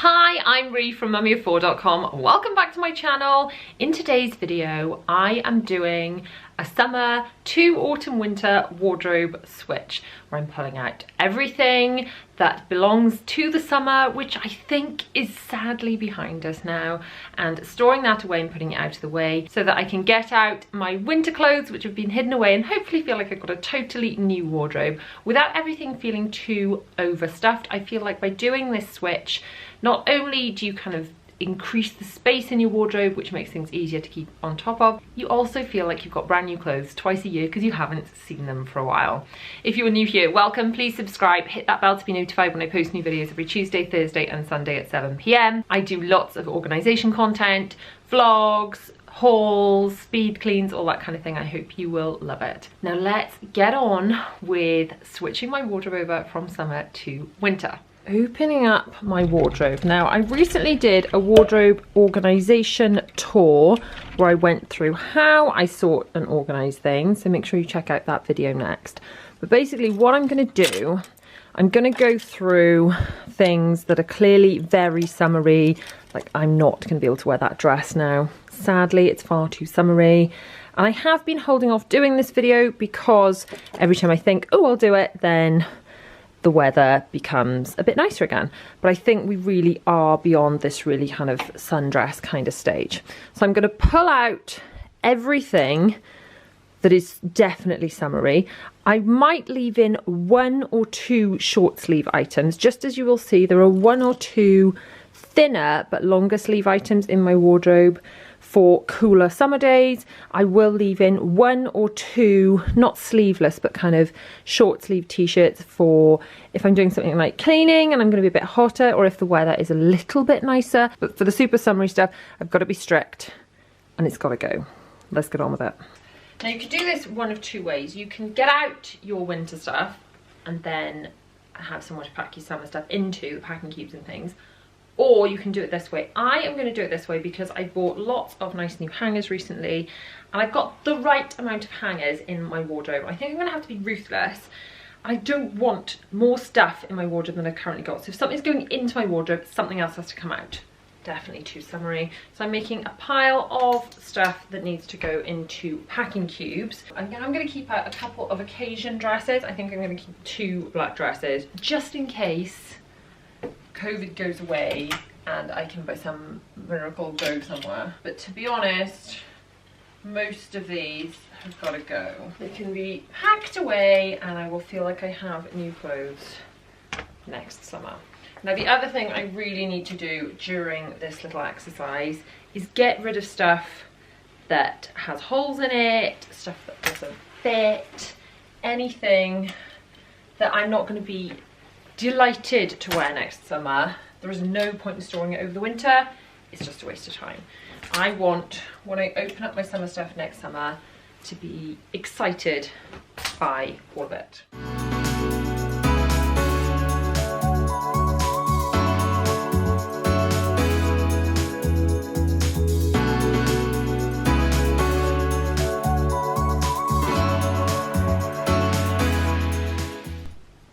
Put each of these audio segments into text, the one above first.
Hi, I'm Ree from mummyof4.com. Welcome back to my channel. In today's video, I am doing a summer to autumn winter wardrobe switch where I'm pulling out everything that belongs to the summer, which I think is sadly behind us now, and storing that away and putting it out of the way so that I can get out my winter clothes which have been hidden away and hopefully feel like I've got a totally new wardrobe without everything feeling too overstuffed. I feel like by doing this switch, not only do you kind of increase the space in your wardrobe, which makes things easier to keep on top of, you also feel like you've got brand new clothes twice a year because you haven't seen them for a while. If you're new here, welcome, please subscribe, hit that bell to be notified when I post new videos every Tuesday, Thursday and Sunday at 7 PM. I do lots of organisation content, vlogs, hauls, speed cleans, all that kind of thing. I hope you will love it. Now let's get on with switching my wardrobe over from summer to winter. Opening up my wardrobe. Now, I recently did a wardrobe organisation tour where I went through how I sort and organise things, so make sure you check out that video next. But basically what I'm going to do, I'm going to go through things that are clearly very summery, like I'm not going to be able to wear that dress now. Sadly, it's far too summery. And I have been holding off doing this video because every time I think, oh, I'll do it, then the weather becomes a bit nicer again. But I think we really are beyond this really kind of sundress kind of stage. So I'm going to pull out everything that is definitely summery. I might leave in 1 or 2 short sleeve items. Just as you will see, there are 1 or 2 thinner but longer sleeve items in my wardrobe for cooler summer days. I will leave in 1 or 2, not sleeveless, but kind of short sleeve t-shirts for if I'm doing something like cleaning and I'm going to be a bit hotter, or if the weather is a little bit nicer. But for the super summery stuff, I've got to be strict and it's got to go. Let's get on with it. Now you can do this one of 2 ways. You can get out your winter stuff and then have somewhere to pack your summer stuff into, the packing cubes and things. Or you can do it this way. I am going to do it this way because I bought lots of nice new hangers recently and I've got the right amount of hangers in my wardrobe. I think I'm going to have to be ruthless. I don't want more stuff in my wardrobe than I've currently got. So if something's going into my wardrobe, something else has to come out. Definitely too summery. So I'm making a pile of stuff that needs to go into packing cubes. I'm going to keep out a couple of occasion dresses. I think I'm going to keep 2 black dresses just in case COVID goes away and I can by some miracle go somewhere. But to be honest, most of these have got to go. They can be packed away and I will feel like I have new clothes next summer. Now the other thing I really need to do during this little exercise is get rid of stuff that has holes in it, stuff that doesn't fit, anything that I'm not going to be delighted to wear next summer. There is no point in storing it over the winter. It's just a waste of time. I want, when I open up my summer stuff next summer, to be excited by all of it.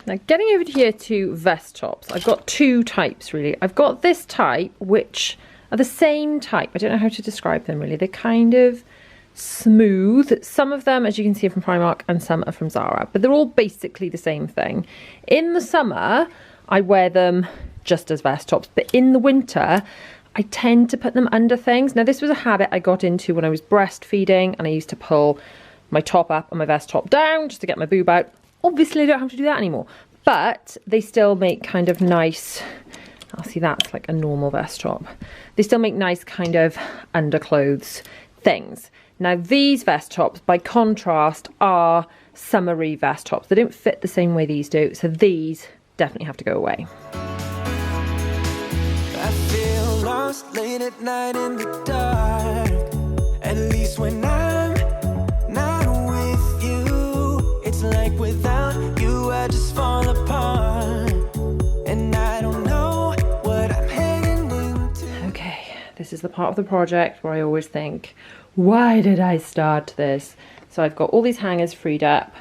Now getting over here to vest tops, I've got 2 types really. I've got this type, which are the same type. I don't know how to describe them really. They're kind of smooth. Some of them, as you can see, are from Primark and some are from Zara, but they're all basically the same thing. In the summer, I wear them just as vest tops, but in the winter, I tend to put them under things. Now this was a habit I got into when I was breastfeeding and I used to pull my top up and my vest top down just to get my boob out. Obviously I don't have to do that anymore, but they still make kind of nice, I'll see that's like a normal vest top. They still make nice kind of underclothes things. Now these vest tops by contrast are summery vest tops. They don't fit the same way these do, so these definitely have to go away. I feel lost late at night in the dark, at least when I'm not with you. It's like without you I just fall apart, and I don't know what I'm heading into. Okay, this is the part of the project where I always think, why did I start this? So I've got all these hangers freed up.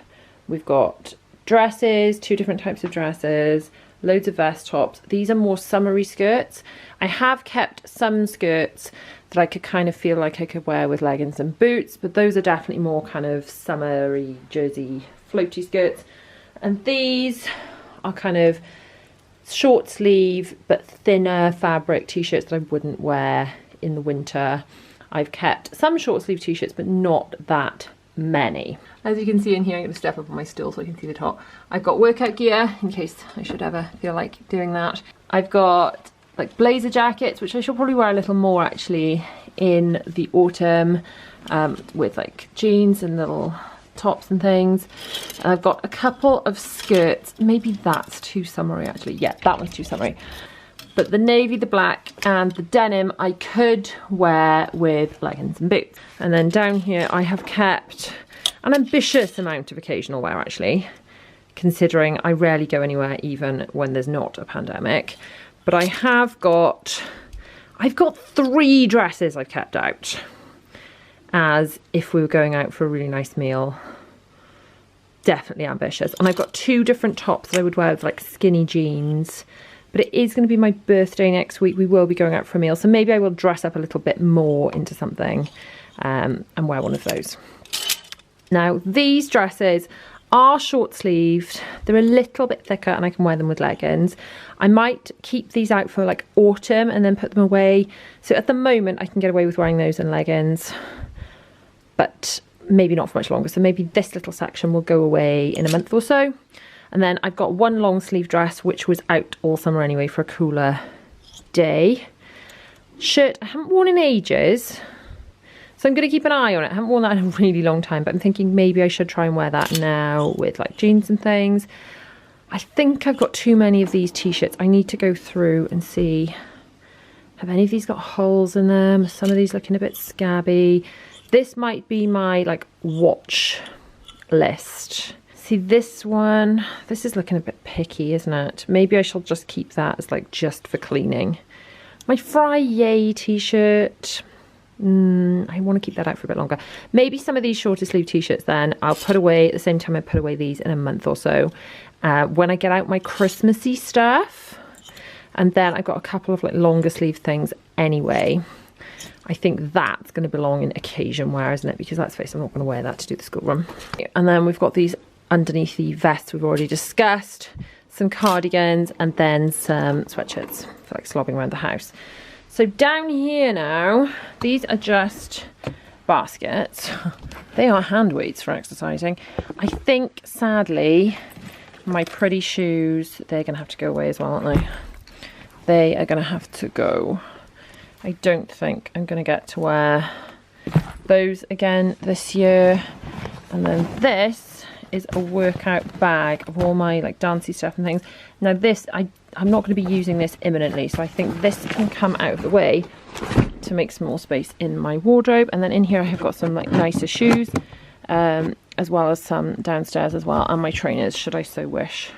We've got dresses, 2 different types of dresses, loads of vest tops. These are more summery skirts. I have kept some skirts that I could kind of feel like I could wear with leggings and boots, but those are definitely more kind of summery, jersey, floaty skirts. And these are kind of short sleeve but thinner fabric t-shirts that I wouldn't wear in the winter. I've kept some short sleeve t-shirts, but not that many. As you can see in here, I'm going to step up on my stool so I can see the top. I've got workout gear in case I should ever feel like doing that. I've got like blazer jackets, which I should probably wear a little more actually in the autumn, with like jeans and little tops and things. And I've got a couple of skirts. Maybe that's too summery actually. Yeah, that one's too summery. But the navy, the black and the denim I could wear with leggings and boots. And then down here I have kept an ambitious amount of occasional wear actually, considering I rarely go anywhere even when there's not a pandemic. But I've got 3 dresses I've kept out as if we were going out for a really nice meal. Definitely ambitious. And I've got 2 different tops that I would wear with like skinny jeans. But it is going to be my birthday next week. We will be going out for a meal. So maybe I will dress up a little bit more into something and wear one of those. Now, these dresses are short sleeved. They're a little bit thicker and I can wear them with leggings. I might keep these out for like autumn and then put them away. So at the moment I can get away with wearing those and leggings, but maybe not for much longer. So maybe this little section will go away in a month or so. And then I've got one long sleeve dress, which was out all summer anyway for a cooler day. Shirt I haven't worn in ages, so I'm going to keep an eye on it. I haven't worn that in a really long time, but I'm thinking maybe I should try and wear that now with like jeans and things. I think I've got too many of these t-shirts. I need to go through and see, have any of these got holes in them? Some of these looking a bit scabby. This might be my like watch list. See this one, this is looking a bit picky, isn't it? Maybe I shall just keep that as like just for cleaning. My Fry Yay t-shirt, I want to keep that out for a bit longer. Maybe some of these shorter sleeve t-shirts then I'll put away at the same time I put away these in a month or so. When I get out my Christmassy stuff. And then I've got a couple of like longer sleeve things anyway. I think that's going to belong in occasion wear, isn't it? Because let's face it, I'm not going to wear that to do the school run. And then we've got these underneath the vests we've already discussed, some cardigans and then some sweatshirts for like slobbing around the house. So down here now, these are just baskets. They are hand weights for exercising. I think sadly my pretty shoes, they're gonna have to go away as well, aren't they? They are gonna have to go. I don't think I'm gonna get to wear those again this year. And then this is a workout bag of all my like dancey stuff and things. Now this, I'm not going to be using this imminently, so I think this can come out of the way to make some more space in my wardrobe. And then in here I have got some like nicer shoes, as well as some downstairs as well, and my trainers should I so wish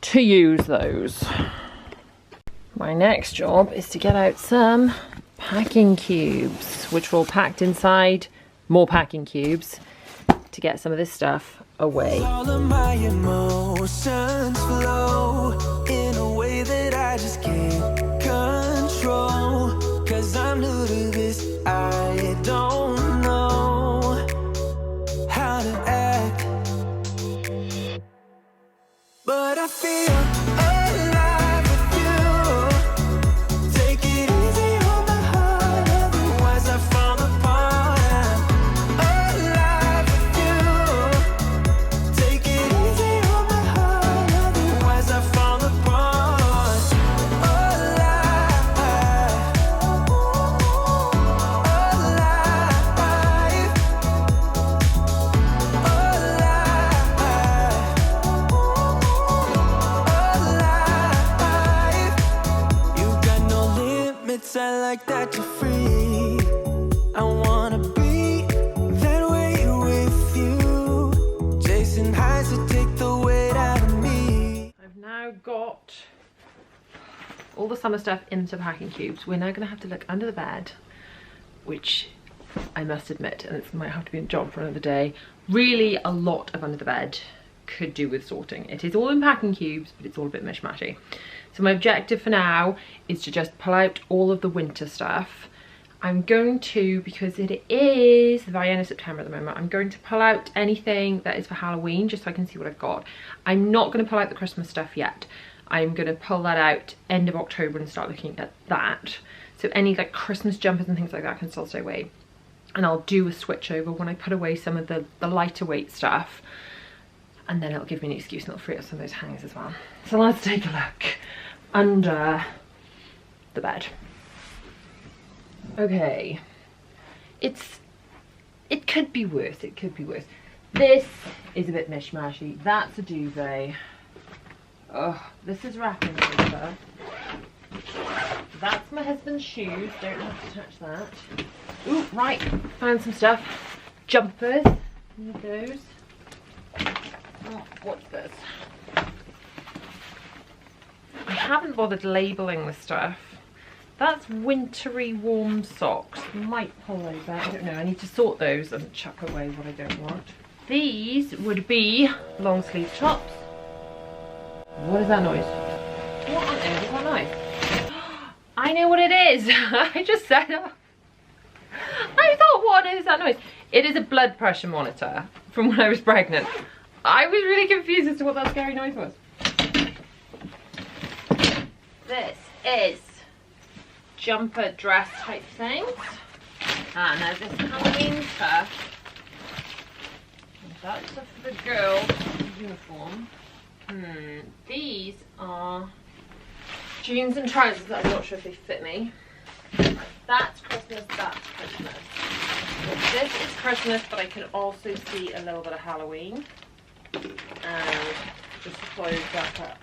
to use those. My next job is to get out some packing cubes, which were all packed inside more packing cubes to get some of this stuff away. All of my emotions flow in a way that I just can't control. 'Cause I'm new to this, I don't know how to act, but I feel alive with you. Take it easy on my heart, otherwise I fall apart. I'm alive with you. Take it easy on my heart, otherwise I fall apart. Alive, alive. You got no limits, I like that you're free. I wanna be that way with you. Chasing highs to take the weight out of me. I've now got all the summer stuff into packing cubes. We're now going to have to look under the bed, which I must admit, and it might have to be a job for another day, really a lot of under the bed could do with sorting. It is all in packing cubes, but it's all a bit mishmashy. So my objective for now is to just pull out all of the winter stuff. I'm going to, because it is the very end of September at the moment, I'm going to pull out anything that is for Halloween just so I can see what I've got. I'm not going to pull out the Christmas stuff yet. I'm going to pull that out end of October and start looking at that. So any like Christmas jumpers and things like that can still stay away. And I'll do a switch over when I put away some of the lighter weight stuff. And then it'll give me an excuse and it'll free up some of those hangers as well. So let's take a look under the bed. Okay, it could be worse, it could be worse. This is a bit mishmashy. That's a duvet. Oh, this is wrapping paper. That's my husband's shoes, don't have to touch that. Ooh, right, found some stuff. Jumpers, one of those. Oh, what's this? I haven't bothered labelling the stuff. That's wintry warm socks. Might pull those out, I don't know. I need to sort those and chuck away what I don't want. These would be long sleeve tops. What is that noise? What on earth is that noise? I know what it is. I just said that. I thought, what is that noise? It is a blood pressure monitor from when I was pregnant. I was really confused as to what that scary noise was. This is jumper dress type things. Ah, now this Halloween stuff. That's stuff for the girl uniform. These are jeans and trousers that I'm not sure if they fit me. That's Christmas, that's Christmas. This is Christmas, but I can also see a little bit of Halloween. And just close up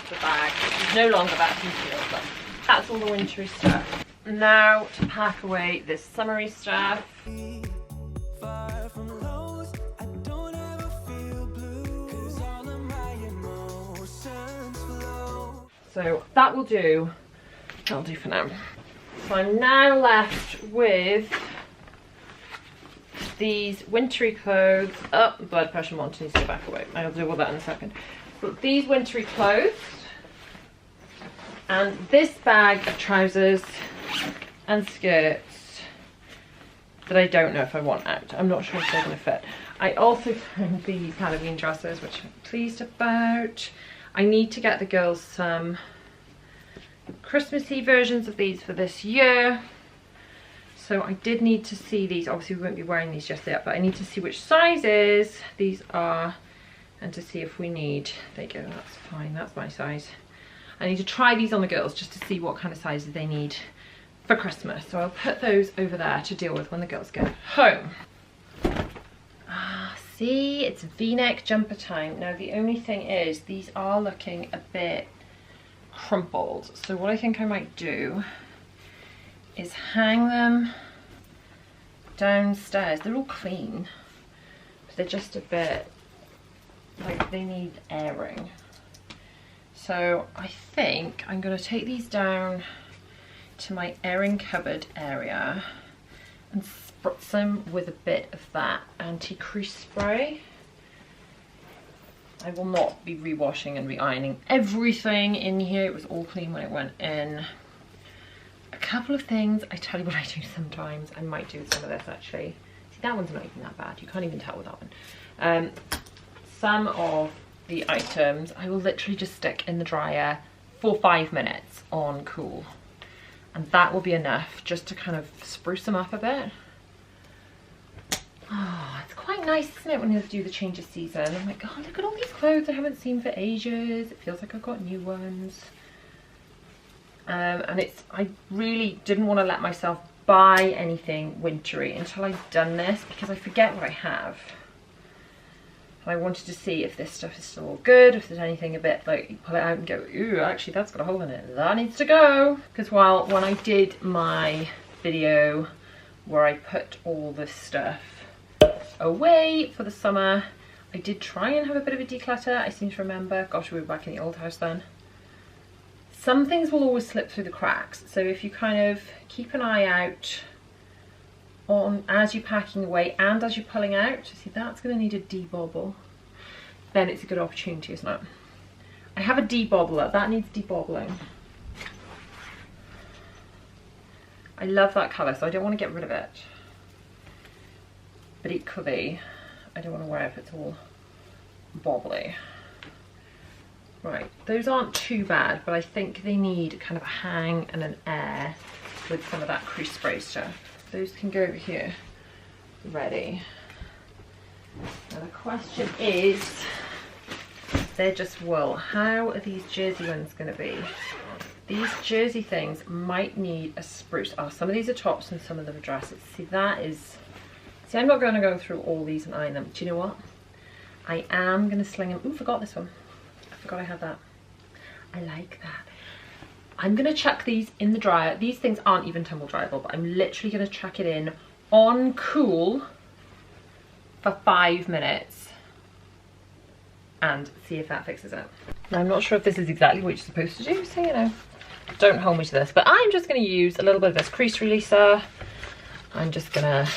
the bag, which is no longer vacuum sealed, but that's all the wintry stuff. Now to pack away this summery stuff. So that will do. That'll do for now. So I'm now left with these wintry clothes. Oh, blood pressure monitor needs to go back away. I'll deal with that in a second. But these wintry clothes and this bag of trousers and skirts that I don't know if I want out. I'm not sure if they're going to fit. I also found these Halloween dresses, which I'm pleased about. I need to get the girls some Christmassy versions of these for this year. So I did need to see these. Obviously we won't be wearing these just yet, but I need to see which sizes these are and to see if we need, there you go, that's fine, that's my size. I need to try these on the girls just to see what kind of sizes they need for Christmas. So I'll put those over there to deal with when the girls get home. See, it's V-neck jumper time. Now the only thing is these are looking a bit crumpled. So what I think I might do is hang them downstairs. They're all clean, but they're just a bit like they need airing. So I think I'm going to take these down to my airing cupboard area and spritz them with a bit of that anti-crease spray. I will not be re-washing and re-ironing everything in here. It was all clean when it went in. A couple of things, I tell you what I do sometimes. I might do some of this actually. See, that one's not even that bad. You can't even tell with that one. Some of the items I will literally just stick in the dryer for 5 minutes on cool. And that will be enough just to kind of spruce them up a bit. Oh, it's quite nice, isn't it, when you do the change of season? I'm like, oh, look at all these clothes I haven't seen for ages. It feels like I've got new ones. And I really didn't want to let myself buy anything wintry until I'd done this because I forget what I have. And I wanted to see if this stuff is still all good, if there's anything a bit like you pull it out and go, ooh, actually that's got a hole in it. That needs to go. Because when I did my video where I put all this stuff away for the summer, I did try and have a bit of a declutter. I seem to remember, gosh, we were back in the old house then. Some things will always slip through the cracks, so if you kind of keep an eye out on as you're packing away and as you're pulling out, see, that's going to need a debobble. then it's a good opportunity, isn't it? I have a debobbler, that needs debobbling. I love that colour, so I don't want to get rid of it. But equally, I don't want to wear it if it's all bobbly. Right, those aren't too bad, but I think they need kind of a hang and an air with some of that crease spray stuff. Those can go over here, ready. Now the question is, they're just wool. How are these jersey ones going to be? These jersey things might need a spruce. Oh, some of these are tops and some of them are dresses. See, that is... See, I'm not going to go through all these and iron them. Do you know what? I am going to sling them. Ooh, forgot this one. I forgot I had that. I like that. I'm going to chuck these in the dryer. These things aren't even tumble dryable, but I'm literally going to chuck it in on cool for 5 minutes and see if that fixes it. Now, I'm not sure if this is exactly what you're supposed to do, so you know, don't hold me to this, but I'm just going to use a little bit of this crease releaser. I'm just going to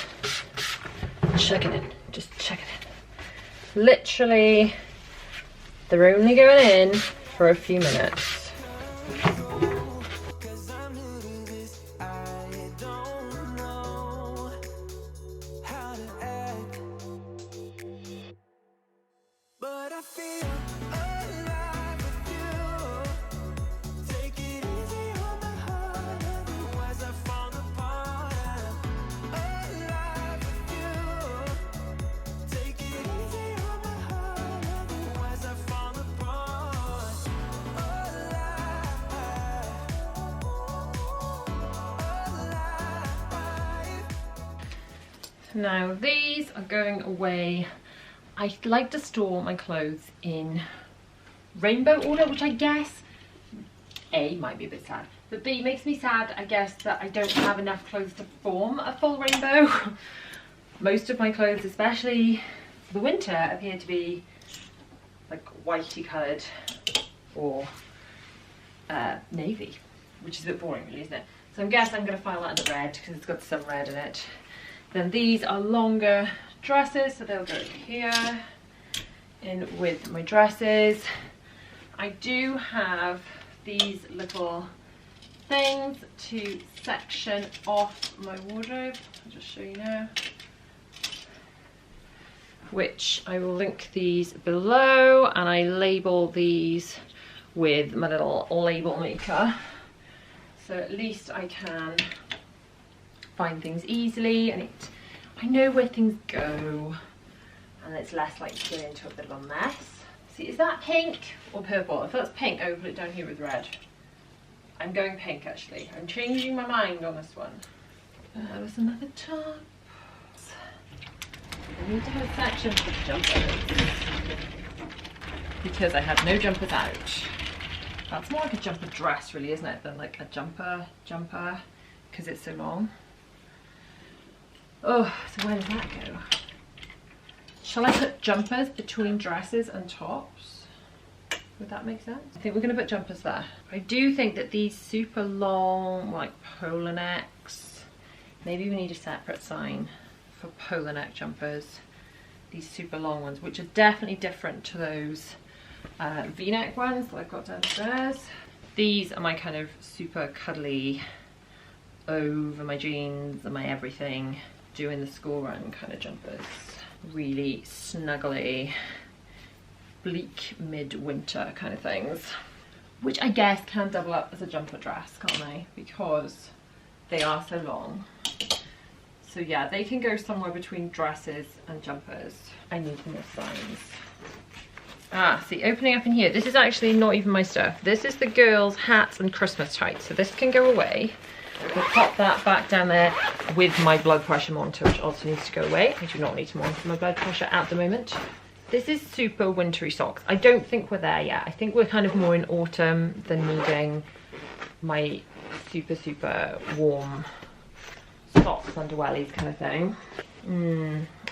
chuck it in, just chuck it in. Literally, they're only going in for a few minutes. Now these are going away. I like to store my clothes in rainbow order, which I guess A, might be a bit sad, but B, makes me sad, I guess, that I don't have enough clothes to form a full rainbow. Most of my clothes, especially for the winter, appear to be like whitey coloured or navy, which is a bit boring really, isn't it? So I guess I'm going to file that in the red because it's got some red in it. Then these are longer dresses, so they'll go here in with my dresses. I do have these little things to section off my wardrobe. I'll just show you now. Which I will link these below, and I label these with my little label maker. So at least I can find things easily, and I know where things go, and it's less likely to get into a bit of a mess. See, is that pink or purple? If that's pink, I will put it down here with red. I'm going pink actually. I'm changing my mind on this one. There was another top. I need to have a section for the jumpers because I had no jumpers out. That's more like a jumper dress really, isn't it, than like a jumper because it's so long. Oh, so where does that go? Shall I put jumpers between dresses and tops? Would that make sense? I think we're going to put jumpers there. I do think that these super long, like polar necks, maybe we need a separate sign for polar neck jumpers. These super long ones, which are definitely different to those V-neck ones that I've got downstairs. These are my kind of super cuddly, over my jeans and my everything, doing the school run kind of jumpers. Really snuggly, bleak mid-winter kind of things, which I guess can double up as a jumper dress, can't they? Because they are so long. So yeah, they can go somewhere between dresses and jumpers. I need more signs. Ah, see, opening up in here, this is actually not even my stuff. This is the girls' hats and Christmas tights, so this can go away. We'll pop that back down there with my blood pressure monitor, which also needs to go away. I do not need to monitor my blood pressure at the moment. This is super wintry socks. I don't think we're there yet. I think we're kind of more in autumn than needing my super warm socks under wellies kind of thing.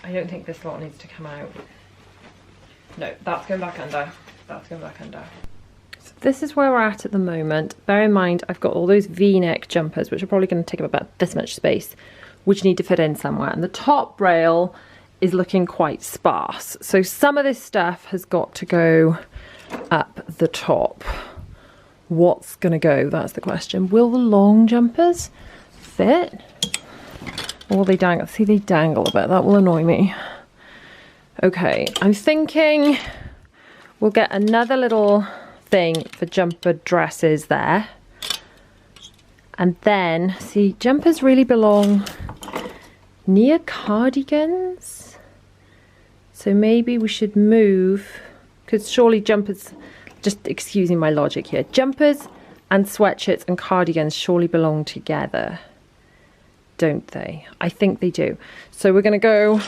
I don't think this lot needs to come out. No, that's going back under. That's going back under. So this is where we're at the moment. Bear in mind, I've got all those V-neck jumpers, which are probably going to take up about this much space, which need to fit in somewhere. And the top rail is looking quite sparse. So some of this stuff has got to go up the top. What's gonna go? That's the question. Will the long jumpers fit? Or will they dangle? See, they dangle a bit. That will annoy me. Okay, I'm thinking we'll get another little thing for jumper dresses there. And then, see, jumpers really belong near cardigans. So maybe we should move, because surely jumpers, just excusing my logic here, jumpers and sweatshirts and cardigans surely belong together, don't they? I think they do. So we're going to go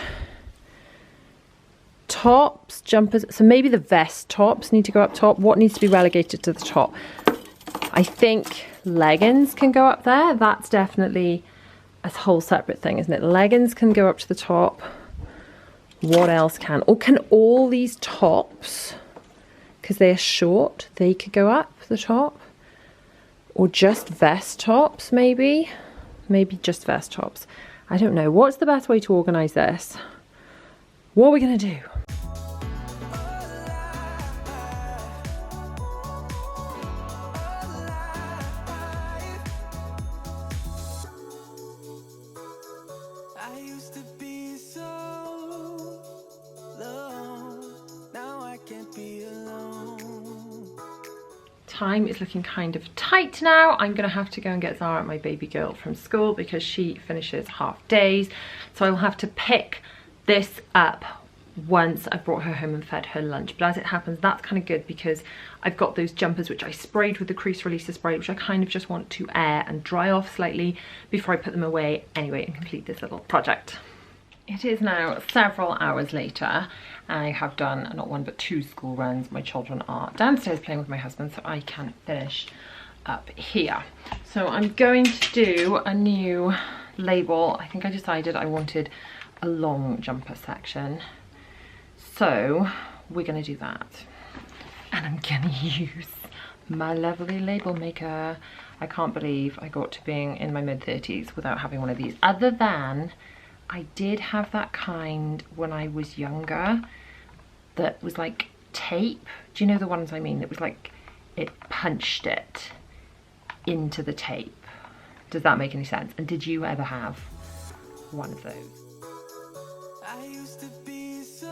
tops, jumpers, so maybe the vest tops need to go up top. What needs to be relegated to the top? I think leggings can go up there. That's definitely a whole separate thing, isn't it? Leggings can go up to the top. What else can? Or can all these tops, because they're short, they could go up the top? Or just vest tops, maybe? Maybe just vest tops. I don't know. What's the best way to organise this? What are we going to do? I used to be so alone. Now I can't be alone. Time is looking kind of tight now. I'm gonna have to go and get Zara, my baby girl, from school because she finishes half days. So I'll have to pick this up once I've brought her home and fed her lunch. But as it happens, that's kind of good because I've got those jumpers which I sprayed with the crease releaser spray, which I kind of just want to air and dry off slightly before I put them away anyway and complete this little project. It is now several hours later. I have done not one but 2 school runs. My children are downstairs playing with my husband, so I can finish up here. So I'm going to do a new label. I think I decided I wanted a long jumper section. So we're gonna do that. And I'm gonna use my lovely label maker. I can't believe I got to being in my mid-30s without having one of these. Other than I did have that kind when I was younger that was like tape. Do you know the ones I mean? That was like, it punched it into the tape. Does that make any sense? And did you ever have one of those? I used to be so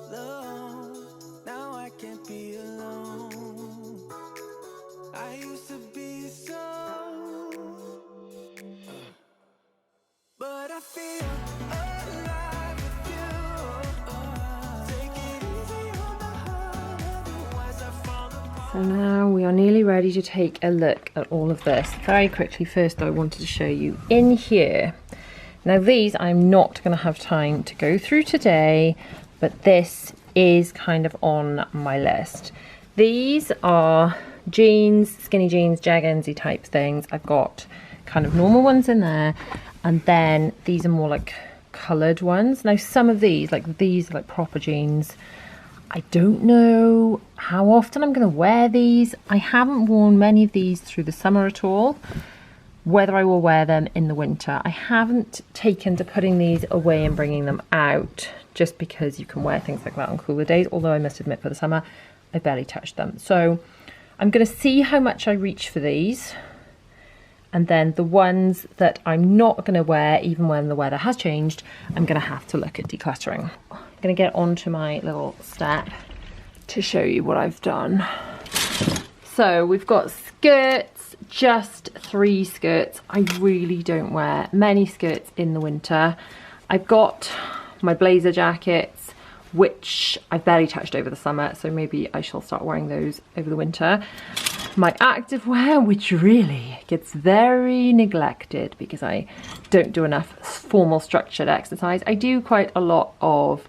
alone. Now I can't be alone. I used to be so but I feel alive with you. Take it easy on the heart, otherwise I fall apart. So now we are nearly ready to take a look at all of this. Very quickly, first I wanted to show you in here. Now these I'm not going to have time to go through today, but this is kind of on my list. These are jeans, skinny jeans, jeggings-y type things. I've got kind of normal ones in there, and then these are more like coloured ones. Now some of these are like proper jeans. I don't know how often I'm going to wear these. I haven't worn many of these through the summer at all. Whether I will wear them in the winter. I haven't taken to putting these away and bringing them out, just because you can wear things like that on cooler days, although I must admit for the summer I barely touched them. So I'm going to see how much I reach for these, and then the ones that I'm not going to wear even when the weather has changed, I'm going to have to look at decluttering. I'm going to get onto my little stack to show you what I've done. So we've got skirts, just 3 skirts. I really don't wear many skirts in the winter. I've got my blazer jackets, which I've barely touched over the summer, so maybe I shall start wearing those over the winter. My activewear, which really gets very neglected because I don't do enough formal structured exercise. I do quite a lot of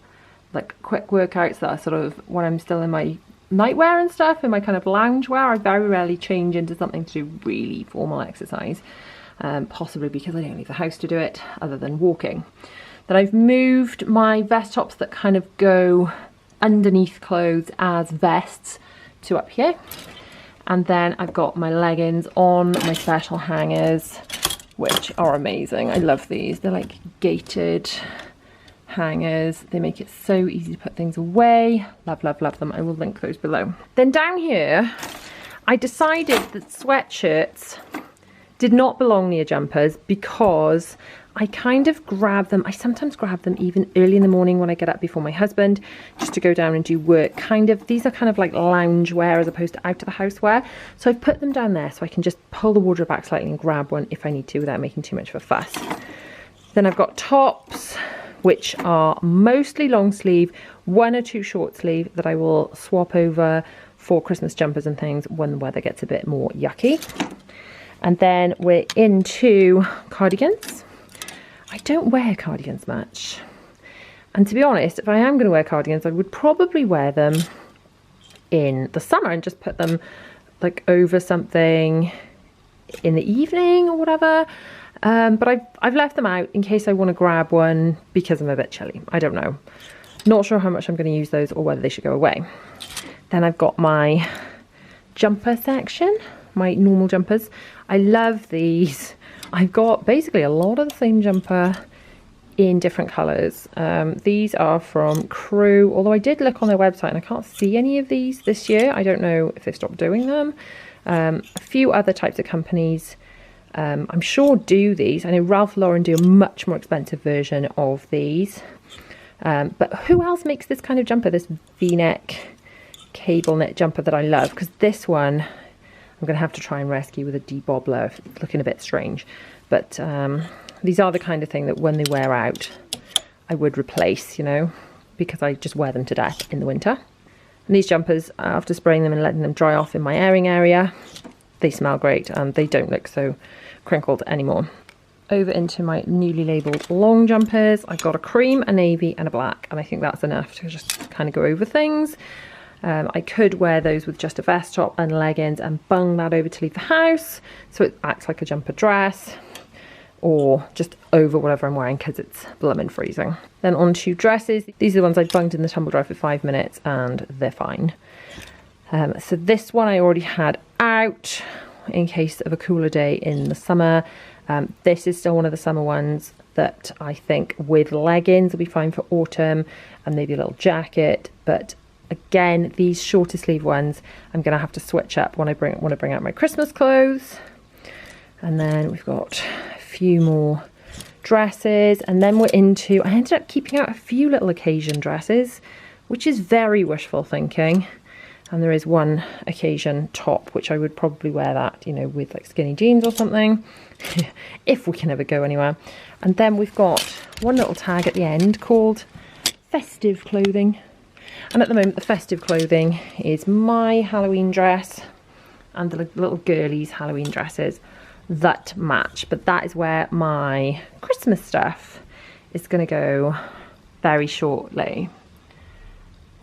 like quick workouts that are sort of when I'm still in my nightwear and stuff, in my kind of lounge wear. I very rarely change into something to do really formal exercise, possibly because I don't leave the house to do it other than walking. Then I've moved my vest tops that kind of go underneath clothes as vests to up here, and then I've got my leggings on my special hangers, which are amazing. I love these. They're like gated hangers. They make it so easy to put things away. Love, love, love them. I will link those below. Then down here, I decided that sweatshirts did not belong near jumpers because I kind of grab them. I sometimes grab them even early in the morning when I get up before my husband, just to go down and do work. These are kind of like lounge wear as opposed to out of the house wear. So I've put them down there so I can just pull the wardrobe back slightly and grab one if I need to without making too much of a fuss. Then I've got tops, which are mostly long sleeve, 1 or 2 short sleeve that I will swap over for Christmas jumpers and things when the weather gets a bit more yucky. And then we're into cardigans. I don't wear cardigans much. And to be honest, if I am going to wear cardigans, I would probably wear them in the summer and just put them like over something in the evening or whatever. But I've left them out in case I want to grab one because I'm a bit chilly. I don't know. Not sure how much I'm going to use those or whether they should go away. Then I've got my jumper section, my normal jumpers. I love these. I've got basically a lot of the same jumper in different colours. These are from Crew, although I did look on their website and I can't see any of these this year. I don't know if they've stopped doing them. A few other types of companies I'm sure do these. I know Ralph Lauren do a much more expensive version of these. But who else makes this kind of jumper, this V-neck cable knit jumper that I love? Because this one I'm going to have to try and rescue with a debobbler. It's looking a bit strange. But these are the kind of thing that when they wear out, I would replace, you know, because I just wear them to death in the winter. And these jumpers, after spraying them and letting them dry off in my airing area, they smell great and they don't look so crinkled anymore. Over into my newly labelled long jumpers. I've got a cream, a navy and a black, and I think that's enough to just kind of go over things. I could wear those with just a vest top and leggings and bung that over to leave the house so it acts like a jumper dress, or just over whatever I'm wearing because it's blooming freezing. Then on to dresses. These are the ones I bunged in the tumble dryer for 5 minutes and they're fine. So this one I already had out in case of a cooler day in the summer. This is still one of the summer ones that I think with leggings will be fine for autumn and maybe a little jacket. But again, these shorter sleeve ones I'm going to have to switch up when I want to bring out my Christmas clothes. And then we've got a few more dresses, and then we're into, I ended up keeping out a few little occasion dresses, which is very wishful thinking. And there is one occasion top, which I would probably wear that, you know, with like skinny jeans or something, if we can ever go anywhere. And then we've got one little tag at the end called festive clothing. And at the moment, the festive clothing is my Halloween dress and the little girlies' Halloween dresses that match. But that is where my Christmas stuff is going to go very shortly.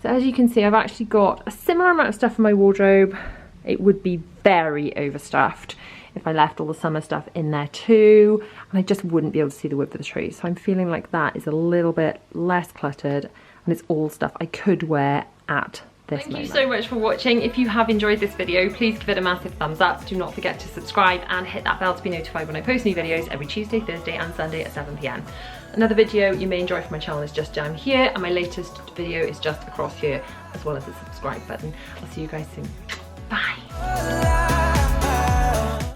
So as you can see, I've actually got a similar amount of stuff in my wardrobe. It would be very overstuffed if I left all the summer stuff in there too, and I just wouldn't be able to see the wood for the tree. So I'm feeling like that is a little bit less cluttered, and it's all stuff I could wear at this moment. Thank you so much for watching. If you have enjoyed this video, please give it a massive thumbs up. Do not forget to subscribe and hit that bell to be notified when I post new videos every Tuesday, Thursday and Sunday at 7 PM. Another video you may enjoy from my channel is just down here, and my latest video is just across here, as well as the subscribe button. I'll see you guys soon. Bye.